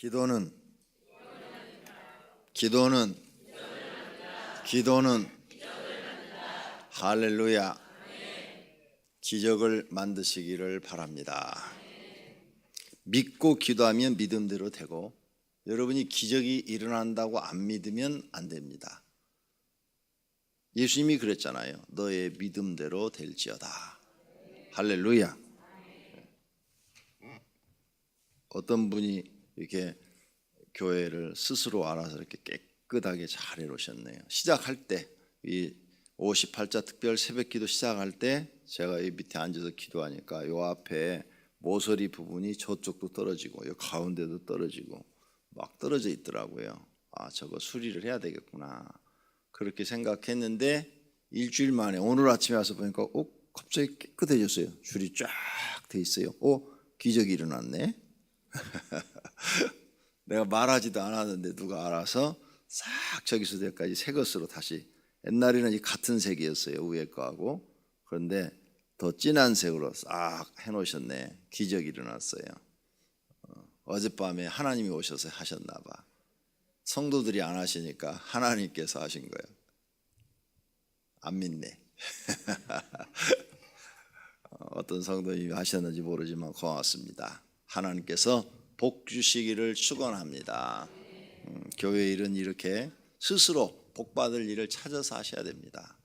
기도는 기도는 기도는 할렐루야. 기적을 만드시기를 바랍니다. 믿고 기도하면 믿음대로 되고, 여러분이 기적이 일어난다고 안 믿으면 안 됩니다. 예수님이 그랬잖아요. 너의 믿음대로 될지어다. 할렐루야. 어떤 분이 이렇게 교회를 스스로 알아서 이렇게 깨끗하게 잘 해놓으셨네요. 시작할 때, 이 58자 특별 새벽기도 시작할 때 제가 이 밑에 앉아서 기도하니까 요 앞에 모서리 부분이 저쪽도 떨어지고 요 가운데도 떨어지고 막 떨어져 있더라고요. 아, 저거 수리를 해야 되겠구나, 그렇게 생각했는데 일주일 만에 오늘 아침에 와서 보니까 갑자기 깨끗해졌어요. 줄이 쫙 돼 있어요. 기적이 일어났네. 내가 말하지도 않았는데 누가 알아서 싹 저기서 저기까지 새 것으로 다시, 옛날에는 이 같은 색이었어요, 위에 거하고. 그런데 더 진한 색으로 싹 해놓으셨네. 기적이 일어났어요. 어젯밤에 하나님이 오셔서 하셨나 봐. 성도들이 안 하시니까 하나님께서 하신 거예요. 안 믿네. 어떤 성도님이 하셨는지 모르지만 고맙습니다. 하나님께서 복 주시기를 축원합니다. 교회 일은 이렇게 스스로 복 받을 일을 찾아서 하셔야 됩니다.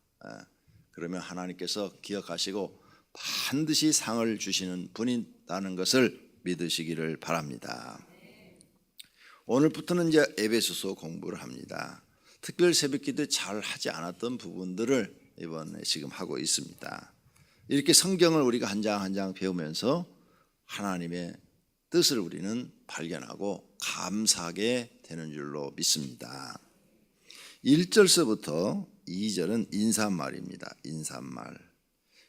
그러면 하나님께서 기억하시고 반드시 상을 주시는 분이라는 것을 믿으시기를 바랍니다. 오늘부터는 이제 에베소서 공부를 합니다. 특별 새벽기도 잘 하지 않았던 부분들을 이번에 지금 하고 있습니다. 이렇게 성경을 우리가 한 장 한 장 배우면서 하나님의 뜻을 우리는 발견하고 감사하게 되는 줄로 믿습니다. 1절서부터 2절은 인사말입니다. 인사말.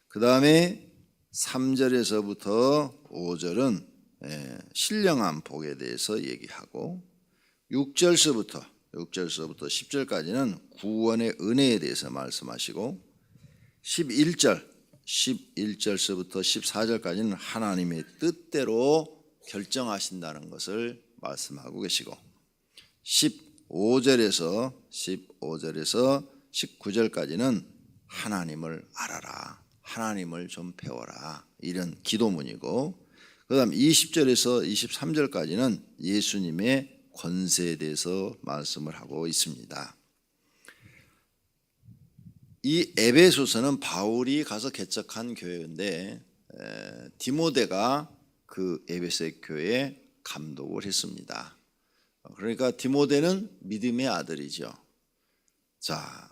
그 다음에 3절에서부터 5절은 신령한 복에 대해서 얘기하고, 6절서부터 10절까지는 구원의 은혜에 대해서 말씀하시고, 11절서부터 14절까지는 하나님의 뜻대로 결정하신다는 것을 말씀하고 계시고, 15절에서 19절까지는 하나님을 알아라, 하나님을 좀 배워라, 이런 기도문이고, 그 다음 20절에서 23절까지는 예수님의 권세에 대해서 말씀을 하고 있습니다. 이 에베소서는 바울이 가서 개척한 교회인데 디모데가 그 에베소 교회에 감독을 했습니다. 그러니까 디모데는 믿음의 아들이죠. 자,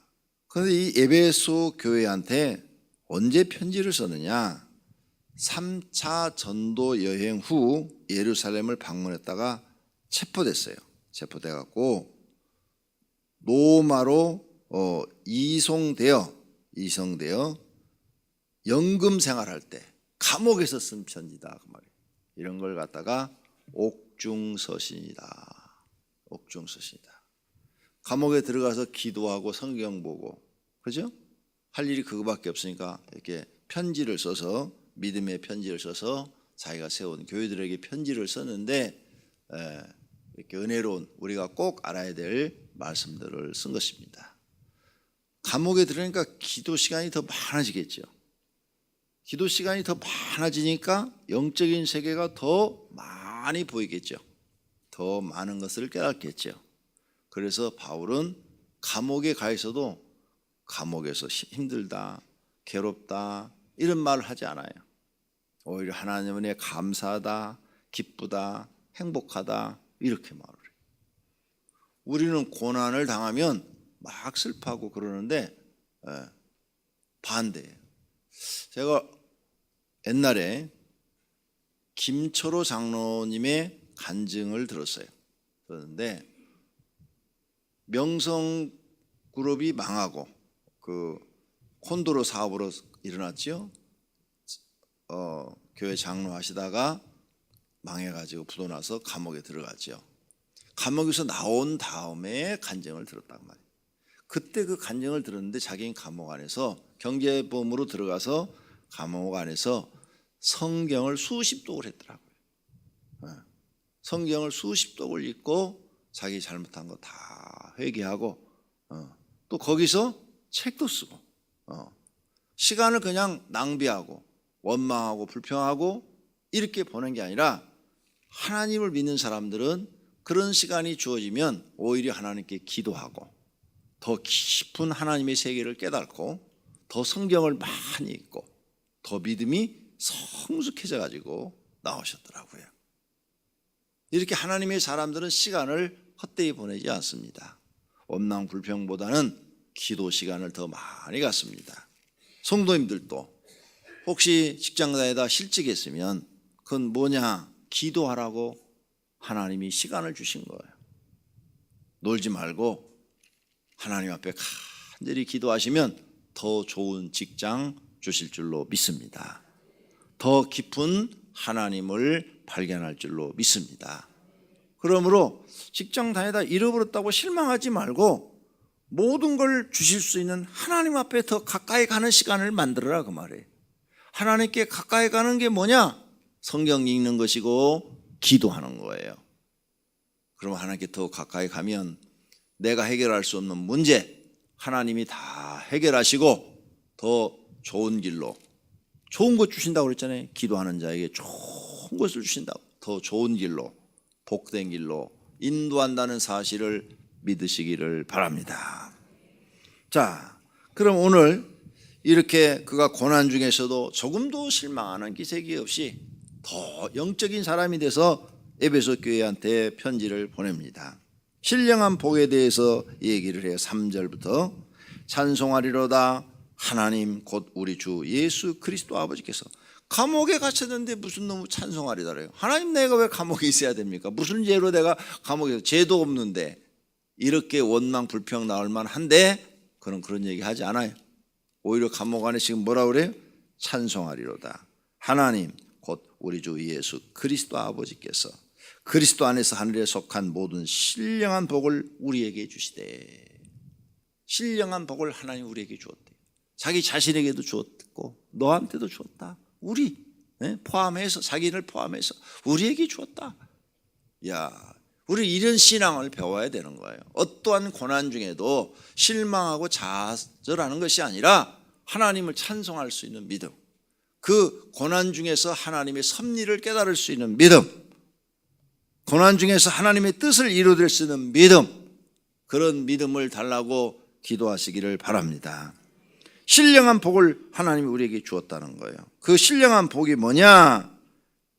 그런데 이 에베소 교회한테 언제 편지를 썼느냐? 3차 전도 여행 후 예루살렘을 방문했다가 체포됐어요. 체포돼갖고 로마로 이송되어 연금 생활할 때 감옥에서 쓴 편지다, 그 말이에요. 이런 걸 갖다가 옥중서신이다. 감옥에 들어가서 기도하고 성경 보고, 그죠? 할 일이 그거밖에 없으니까 이렇게 편지를 써서, 믿음의 편지를 써서 자기가 세운 교회들에게 편지를 썼는데, 이렇게 은혜로운, 우리가 꼭 알아야 될 말씀들을 쓴 것입니다. 감옥에 들어가니까 기도 시간이 더 많아지겠죠. 기도 시간이 더 많아지니까 영적인 세계가 더 많이 보이겠죠. 더 많은 것을 깨닫겠죠. 그래서 바울은 감옥에 가 있어도 감옥에서 힘들다, 괴롭다, 이런 말을 하지 않아요. 오히려 하나님 은혜에 감사하다, 기쁘다, 행복하다, 이렇게 말을 해요. 우리는 고난을 당하면 막 슬퍼하고 그러는데 반대예요. 제가 옛날에 김철호 장로님의 간증을 들었어요. 그런데 명성그룹이 망하고 그 콘도로 사업으로 일어났죠. 교회 장로 하시다가 망해가지고 부도나서 감옥에 들어갔죠. 감옥에서 나온 다음에 간증을 들었단 말이에요. 그때 그 간증을 들었는데 자기는 감옥 안에서 경제보험으로 들어가서 감옥 안에서 성경을 수십 독을 했더라고요. 성경을 수십 독을 읽고 자기 잘못한 거 다 회개하고 또 거기서 책도 쓰고 시간을 그냥 낭비하고 원망하고 불평하고 이렇게 보낸 게 아니라 하나님을 믿는 사람들은 그런 시간이 주어지면 오히려 하나님께 기도하고 더 깊은 하나님의 세계를 깨닫고 더 성경을 많이 읽고 더 믿음이 성숙해져 가지고 나오셨더라고요. 이렇게 하나님의 사람들은 시간을 헛되이 보내지 않습니다. 원망 불평보다는 기도 시간을 더 많이 갖습니다. 성도님들도 혹시 직장 다니다 실직했으면 그건 뭐냐? 기도하라고 하나님이 시간을 주신 거예요. 놀지 말고 하나님 앞에 간절히 기도하시면 더 좋은 직장 주실 줄로 믿습니다. 더 깊은 하나님을 발견할 줄로 믿습니다. 그러므로 직장 다니다 잃어버렸다고 실망하지 말고 모든 걸 주실 수 있는 하나님 앞에 더 가까이 가는 시간을 만들어라 그 말이에요. 하나님께 가까이 가는 게 뭐냐? 성경 읽는 것이고 기도하는 거예요. 그럼 하나님께 더 가까이 가면 내가 해결할 수 없는 문제 하나님이 다 해결하시고 더 좋은 길로 좋은 것 주신다고 그랬잖아요. 기도하는 자에게 좋은 것을 주신다고. 더 좋은 길로 복된 길로 인도한다는 사실을 믿으시기를 바랍니다. 자, 그럼 오늘 이렇게 그가 고난 중에서도 조금도 실망하는 기색이 없이 더 영적인 사람이 돼서 에베소 교회한테 편지를 보냅니다. 신령한 복에 대해서 얘기를 해요. 3절부터 찬송하리로다 하나님 곧 우리 주 예수 그리스도 아버지께서 감옥에 갇혔는데 무슨 너무 찬송하리다래요. 하나님 내가 왜 감옥에 있어야 됩니까? 무슨 죄로 내가 감옥에 죄도 없는데 이렇게 원망 불평 나올 만한데 그런 얘기 하지 않아요. 오히려 감옥 안에 지금 뭐라 그래요? 찬송하리로다 하나님 곧 우리 주 예수 그리스도 아버지께서 그리스도 안에서 하늘에 속한 모든 신령한 복을 우리에게 주시되 신령한 복을 하나님 우리에게 주었대. 자기 자신에게도 주었고 너한테도 주었다. 우리 포함해서 자기를 포함해서 우리에게 주었다. 야, 우리 이런 신앙을 배워야 되는 거예요. 어떠한 고난 중에도 실망하고 좌절하는 것이 아니라 하나님을 찬송할 수 있는 믿음, 그 고난 중에서 하나님의 섭리를 깨달을 수 있는 믿음, 고난 중에서 하나님의 뜻을 이루어낼 수 있는 믿음, 그런 믿음을 달라고 기도하시기를 바랍니다. 신령한 복을 하나님이 우리에게 주었다는 거예요. 그 신령한 복이 뭐냐?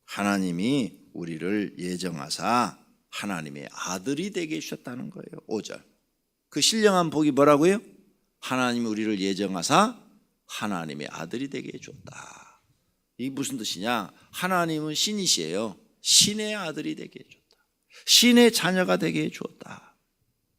하나님이 우리를 예정하사 하나님의 아들이 되게 해주셨다는 거예요. 5절. 그 신령한 복이 뭐라고요? 하나님이 우리를 예정하사 하나님의 아들이 되게 해줬다. 이게 무슨 뜻이냐? 하나님은 신이시에요. 신의 아들이 되게 해줬다. 신의 자녀가 되게 해주었다.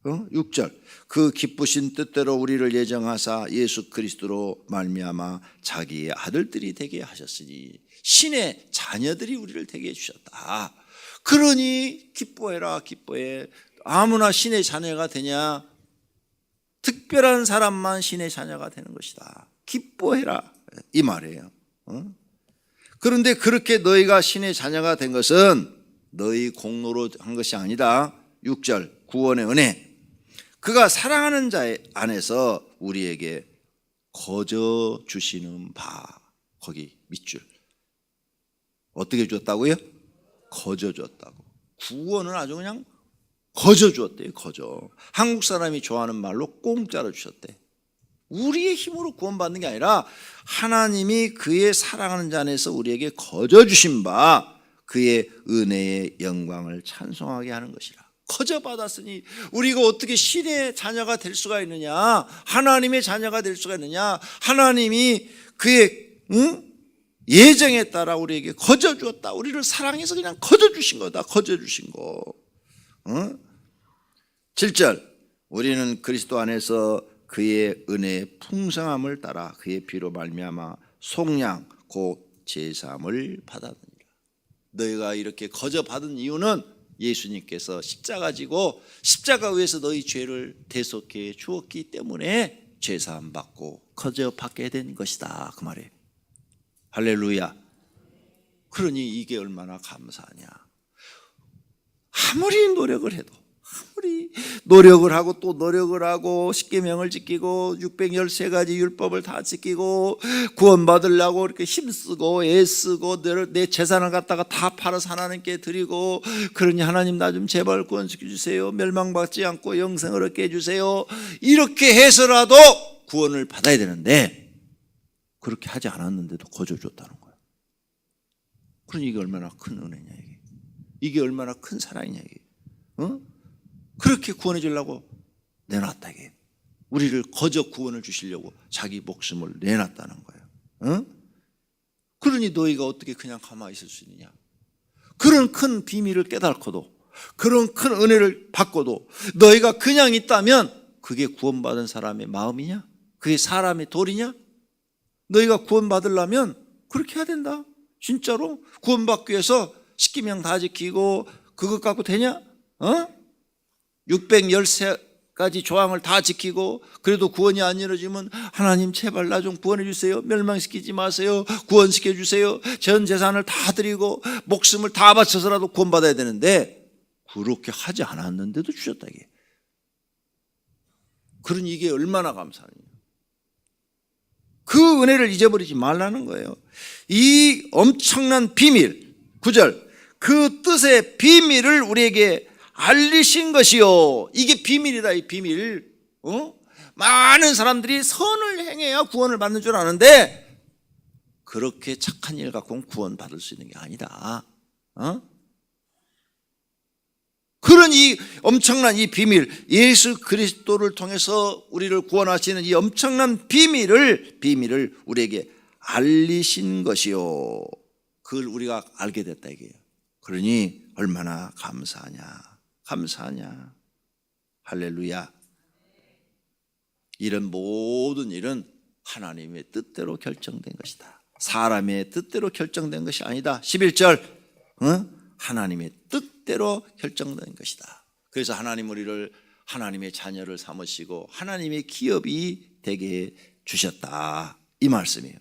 6절. 그 기쁘신 뜻대로 우리를 예정하사 예수 그리스도로 말미암아 자기의 아들들이 되게 하셨으니 신의 자녀들이 우리를 되게 해주셨다. 그러니 기뻐해라 기뻐해. 아무나 신의 자녀가 되냐? 특별한 사람만 신의 자녀가 되는 것이다. 기뻐해라 이 말이에요. 그런데 그렇게 너희가 신의 자녀가 된 것은 너희 공로로 한 것이 아니다. 6절 구원의 은혜. 그가 사랑하는 자 안에서 우리에게 거저 주시는 바. 거기 밑줄 어떻게 줬다고요? 거저 줬다고. 구원은 아주 그냥 거저 주었대요. 거저. 한국 사람이 좋아하는 말로 공짜로 주셨대. 우리의 힘으로 구원받는 게 아니라 하나님이 그의 사랑하는 자 안에서 우리에게 거저 주신 바 그의 은혜의 영광을 찬송하게 하는 것이라. 거저 받았으니 우리가 어떻게 신의 자녀가 될 수가 있느냐? 하나님의 자녀가 될 수가 있느냐? 하나님이 그의 예정에 따라 우리에게 거저 주었다. 우리를 사랑해서 그냥 거저 주신 거다. 거저 주신 거. 7절. 우리는 그리스도 안에서 그의 은혜의 풍성함을 따라 그의 피로 말미암아 속량 곧 제사함을 받았느니라. 너희가 이렇게 거저 받은 이유는 예수님께서 십자가 지고 십자가 위에서 너희 죄를 대속해 주었기 때문에 제사함 받고 거저 받게 된 것이다 그 말이에요. 할렐루야. 그러니 이게 얼마나 감사하냐. 아무리 노력을 해도, 아무리 노력을 하고 또 노력을 하고 십계명을 지키고 613가지 율법을 다 지키고 구원받으려고 이렇게 힘쓰고 애쓰고 내 재산을 갖다가 다 팔아서 하나님께 드리고, 그러니 하나님 나 좀 제발 구원시켜 주세요, 멸망받지 않고 영생을 얻게 해주세요, 이렇게 해서라도 구원을 받아야 되는데 그렇게 하지 않았는데도 거저 줬다는 거예요. 그러니 이게 얼마나 큰 은혜냐, 이게 얼마나 큰 사랑이냐, 이게. 그렇게 구원해 주려고 내놨다, 이게. 우리를 거저 구원을 주시려고 자기 목숨을 내놨다는 거예요. 그러니 너희가 어떻게 그냥 가만히 있을 수 있느냐. 그런 큰 비밀을 깨닫고도, 그런 큰 은혜를 받고도 너희가 그냥 있다면 그게 구원받은 사람의 마음이냐? 그게 사람의 도리냐? 너희가 구원받으려면 그렇게 해야 된다. 진짜로 구원받기 위해서 십계명 다 지키고 그것 갖고 되냐? 613가지 조항을 다 지키고 그래도 구원이 안 이루어지면 하나님 제발 나 좀 구원해 주세요, 멸망시키지 마세요, 구원시켜 주세요, 전 재산을 다 드리고 목숨을 다 바쳐서라도 구원받아야 되는데 그렇게 하지 않았는데도 주셨다, 이게. 그러니 이게 얼마나 감사하냐. 그 은혜를 잊어버리지 말라는 거예요. 이 엄청난 비밀, 9절, 그 뜻의 비밀을 우리에게 알리신 것이요. 이게 비밀이다, 이 비밀. 많은 사람들이 선을 행해야 구원을 받는 줄 아는데 그렇게 착한 일 갖고는 구원 받을 수 있는 게 아니다. 그런 이 엄청난 이 비밀, 예수 그리스도를 통해서 우리를 구원하시는 이 엄청난 비밀을 우리에게 알리신 것이요. 그걸 우리가 알게 됐다, 이게요. 그러니 얼마나 감사하냐. 할렐루야. 이런 모든 일은 하나님의 뜻대로 결정된 것이다. 사람의 뜻대로 결정된 것이 아니다. 11절, 하나님의 뜻대로 결정된 것이다. 그래서 하나님 우리를 하나님의 자녀를 삼으시고 하나님의 기업이 되게 주셨다, 이 말씀이에요.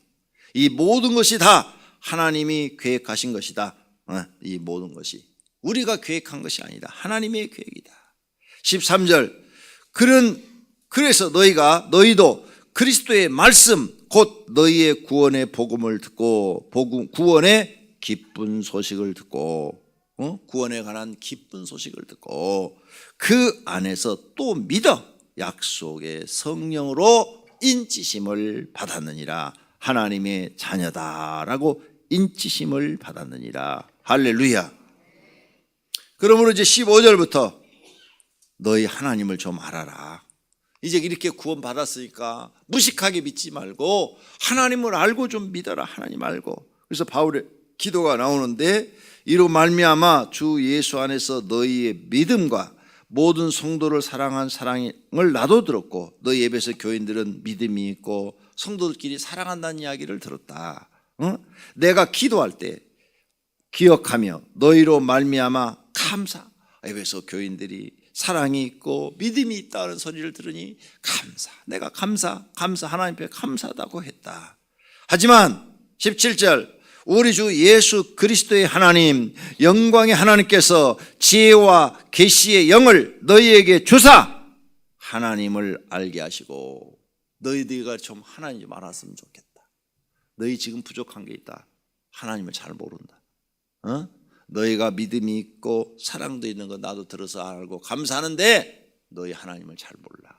이 모든 것이 다 하나님이 계획하신 것이다. 이 모든 것이 우리가 계획한 것이 아니다. 하나님의 계획이다. 13절, 그래서 너희도 그리스도의 말씀 곧 너희의 구원의 복음을 듣고 구원의 기쁜 소식을 듣고 구원에 관한 기쁜 소식을 듣고 그 안에서 또 믿어 약속의 성령으로 인치심을 받았느니라. 하나님의 자녀다라고 인치심을 받았느니라. 할렐루야. 그러므로 이제 15절부터 너희 하나님을 좀 알아라. 이제 이렇게 구원받았으니까 무식하게 믿지 말고 하나님을 알고 좀 믿어라. 하나님 알고. 그래서 바울의 기도가 나오는데, 이로 말미암아 주 예수 안에서 너희의 믿음과 모든 성도를 사랑한 사랑을 나도 들었고 너희 에베소 교인들은 믿음이 있고 성도들끼리 사랑한다는 이야기를 들었다. 내가 기도할 때 기억하며 너희로 말미암아 에베소 교인들이 사랑이 있고 믿음이 있다는 소리를 들으니 내가 감사 하나님 앞에 감사하다고 했다. 하지만 17절, 우리 주 예수 그리스도의 하나님, 영광의 하나님께서 지혜와 계시의 영을 너희에게 주사 하나님을 알게 하시고, 너희가 좀 하나님 좀 알았으면 좋겠다. 너희 지금 부족한 게 있다. 하나님을 잘 모른다. 너희가 믿음이 있고 사랑도 있는 거 나도 들어서 알고 감사하는데 너희 하나님을 잘 몰라.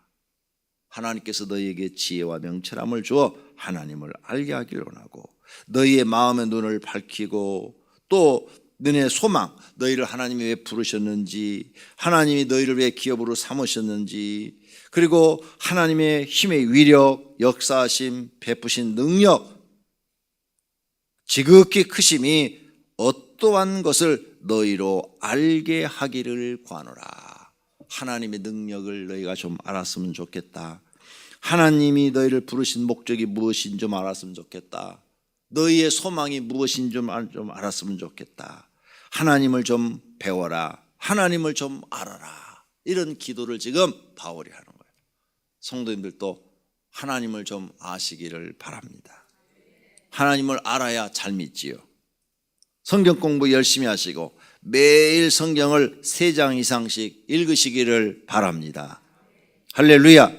하나님께서 너희에게 지혜와 명철함을 주어 하나님을 알게 하기를 원하고, 너희의 마음의 눈을 밝히고 또 너희의 소망, 너희를 하나님이 왜 부르셨는지, 하나님이 너희를 왜 기업으로 삼으셨는지, 그리고 하나님의 힘의 위력, 역사하심, 베푸신 능력, 지극히 크심이 어떠한 것을 너희로 알게 하기를 구하노라. 하나님의 능력을 너희가 좀 알았으면 좋겠다. 하나님이 너희를 부르신 목적이 무엇인 좀 알았으면 좋겠다. 너희의 소망이 무엇인 좀 알았으면 좋겠다. 하나님을 좀 배워라. 하나님을 좀 알아라. 이런 기도를 지금 바울이 하는 거예요. 성도님들도 하나님을 좀 아시기를 바랍니다. 하나님을 알아야 잘 믿지요. 성경 공부 열심히 하시고 매일 성경을 3장 이상씩 읽으시기를 바랍니다. 할렐루야.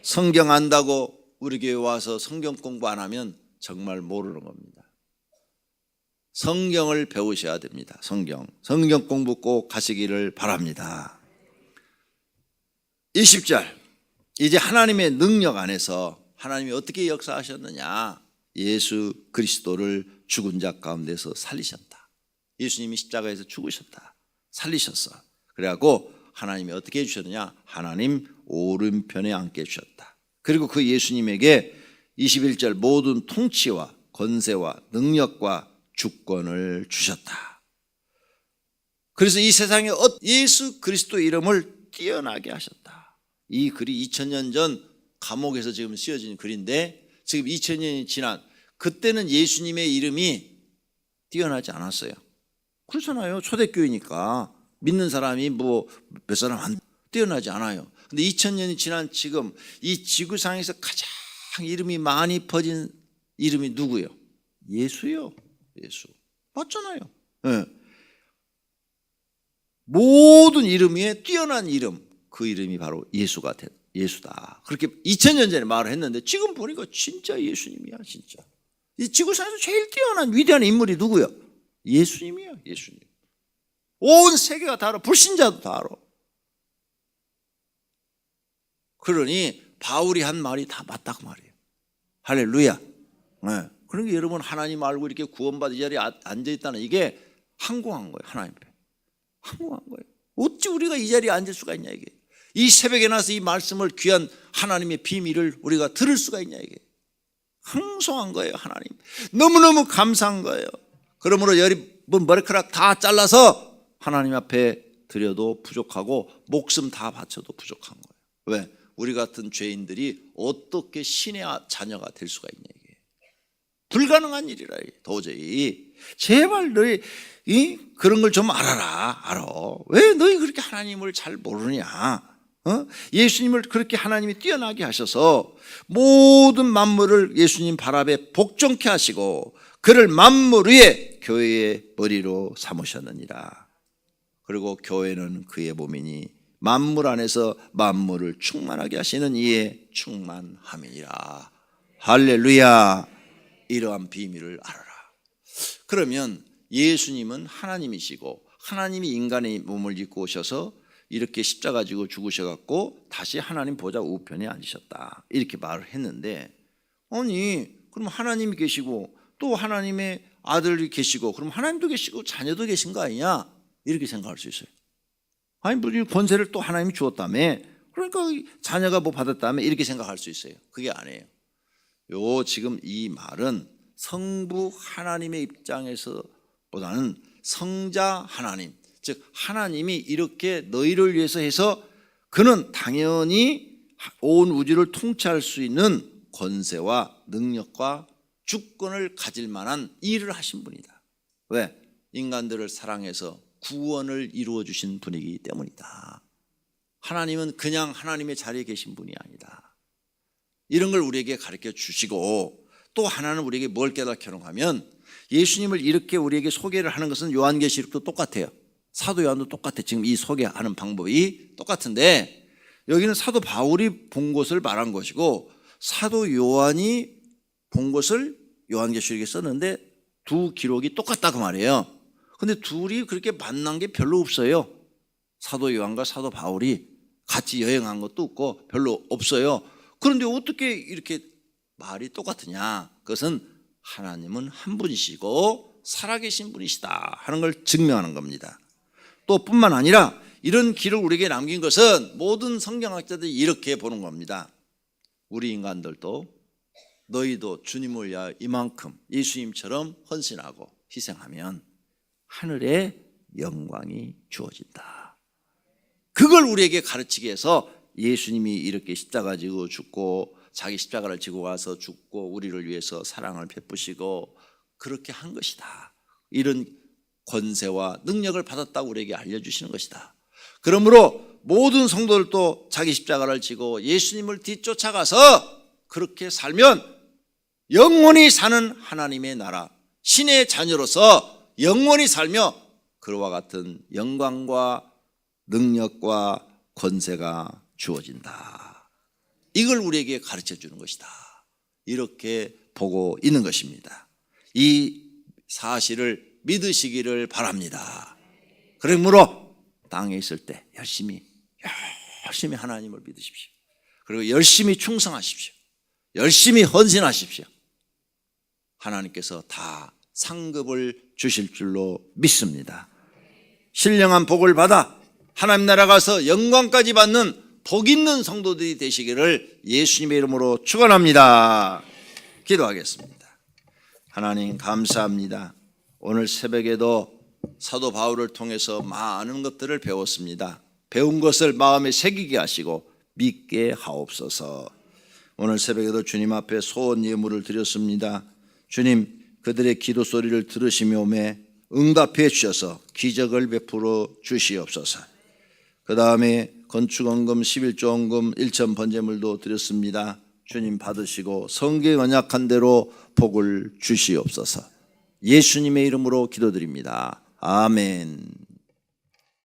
성경 안다고 우리 교회 와서 성경 공부 안 하면 정말 모르는 겁니다. 성경을 배우셔야 됩니다. 성경 공부 꼭 하시기를 바랍니다. 20절, 이제 하나님의 능력 안에서 하나님이 어떻게 역사하셨느냐. 예수 그리스도를 죽은 자 가운데서 살리셨다. 예수님이 십자가에서 죽으셨다. 살리셨어. 그래갖고 하나님이 어떻게 해주셨느냐. 하나님 오른편에 앉게 해주셨다. 그리고 그 예수님에게 21절 모든 통치와 권세와 능력과 주권을 주셨다. 그래서 이 세상에 예수 그리스도 이름을 뛰어나게 하셨다. 이 글이 2000년 전 감옥에서 지금 쓰여진 글인데 지금 2000년이 지난 그때는 예수님의 이름이 뛰어나지 않았어요. 그렇잖아요. 초대교회니까 믿는 사람이 뭐 몇 사람 안 뛰어나지 않아요. 근데 2000년이 지난 지금 이 지구상에서 가장 이름이 많이 퍼진 이름이 누구예요? 예수요. 예수. 맞잖아요. 네. 모든 이름 위에 뛰어난 이름, 그 이름이 바로 예수다. 그렇게 2000년 전에 말을 했는데 지금 보니까 진짜 예수님이야. 진짜 이 지구상에서 제일 뛰어난 위대한 인물이 누구야? 예수님이야. 예수님. 온 세계가 다 알아. 불신자도 다 알아. 그러니 바울이 한 말이 다 맞다 그 말이에요. 할렐루야. 네. 그러니까 여러분 하나님 알고 이렇게 구원받은 자리에 앉아있다는 이게 항공한 거예요. 하나님 앞에 항공한 거예요. 어찌 우리가 이 자리에 앉을 수가 있냐 이게. 이 새벽에 나서 이 말씀을 귀한 하나님의 비밀을 우리가 들을 수가 있냐 이게. 항송한 거예요. 하나님 너무너무 감사한 거예요. 그러므로 여러분 머리카락 다 잘라서 하나님 앞에 드려도 부족하고 목숨 다 바쳐도 부족한 거예요. 왜? 우리 같은 죄인들이 어떻게 신의 자녀가 될 수가 있냐 이게. 불가능한 일이라 도저히. 제발 너희 그런 걸 좀 알아라. 알아. 왜 너희 그렇게 하나님을 잘 모르냐. 예수님을 그렇게 하나님이 뛰어나게 하셔서 모든 만물을 예수님 발 앞에 복종케 하시고 그를 만물 위에 교회의 머리로 삼으셨느니라. 그리고 교회는 그의 몸이니 만물 안에서 만물을 충만하게 하시는 이의 충만함이니라. 할렐루야. 이러한 비밀을 알아라. 그러면 예수님은 하나님이시고 하나님이 인간의 몸을 입고 오셔서 이렇게 십자가 지고 죽으셔갖고 다시 하나님 보좌 우편에 앉으셨다. 이렇게 말을 했는데 아니 그럼 하나님이 계시고 또 하나님의 아들이 계시고 그럼 하나님도 계시고 자녀도 계신 거 아니냐 이렇게 생각할 수 있어요. 아니 무슨 권세를 또 하나님이 주었다며 그러니까 자녀가 뭐 받았다며 이렇게 생각할 수 있어요. 그게 아니에요. 지금 이 말은 성부 하나님의 입장에서 보다는 성자 하나님, 즉 하나님이 이렇게 너희를 위해서 해서 그는 당연히 온 우주를 통치할 수 있는 권세와 능력과 주권을 가질 만한 일을 하신 분이다. 왜? 인간들을 사랑해서 구원을 이루어 주신 분이기 때문이다. 하나님은 그냥 하나님의 자리에 계신 분이 아니다. 이런 걸 우리에게 가르쳐 주시고 또 하나는 우리에게 뭘 깨닫게 하는가 하면 예수님을 이렇게 우리에게 소개를 하는 것은 요한계시록도 똑같아요. 사도 요한도 똑같아요. 지금 이 소개하는 방법이 똑같은데 여기는 사도 바울이 본 것을 말한 것이고 사도 요한이 본 것을 요한계시록에 썼는데 두 기록이 똑같다 그 말이에요. 근데 둘이 그렇게 만난 게 별로 없어요. 사도 요한과 사도 바울이 같이 여행한 것도 없고 별로 없어요. 그런데 어떻게 이렇게 말이 똑같으냐? 그것은 하나님은 한 분이시고 살아계신 분이시다 하는 걸 증명하는 겁니다. 또 뿐만 아니라 이런 기록을 우리에게 남긴 것은 모든 성경학자들이 이렇게 보는 겁니다. 우리 인간들도 너희도 주님을 위하여 이만큼 예수님처럼 헌신하고 희생하면 하늘의 영광이 주어진다. 그걸 우리에게 가르치기 위해서 예수님이 이렇게 십자가 지고 죽고 자기 십자가를 지고 가서 죽고 우리를 위해서 사랑을 베푸시고 그렇게 한 것이다. 이런 권세와 능력을 받았다고 우리에게 알려주시는 것이다. 그러므로 모든 성도들도 자기 십자가를 지고 예수님을 뒤쫓아가서 그렇게 살면 영원히 사는 하나님의 나라 신의 자녀로서 영원히 살며 그와 같은 영광과 능력과 권세가 주어진다. 이걸 우리에게 가르쳐 주는 것이다. 이렇게 보고 있는 것입니다. 이 사실을 믿으시기를 바랍니다. 그러므로 땅에 있을 때 열심히 하나님을 믿으십시오. 그리고 열심히 충성하십시오. 열심히 헌신하십시오. 하나님께서 다 상급을 주실 줄로 믿습니다. 신령한 복을 받아 하나님 나라 가서 영광까지 받는 복 있는 성도들이 되시기를 예수님의 이름으로 축원합니다. 기도하겠습니다. 하나님 감사합니다. 오늘 새벽에도 사도 바울을 통해서 많은 것들을 배웠습니다. 배운 것을 마음에 새기게 하시고 믿게 하옵소서. 오늘 새벽에도 주님 앞에 소원 예물을 드렸습니다. 주님, 그들의 기도 소리를 들으시며 오매 응답해 주셔서 기적을 베풀어 주시옵소서. 그 다음에 건축원금 11조원금 1천 번제물도 드렸습니다. 주님 받으시고 성경에 언약한 대로 복을 주시옵소서. 예수님의 이름으로 기도드립니다. 아멘.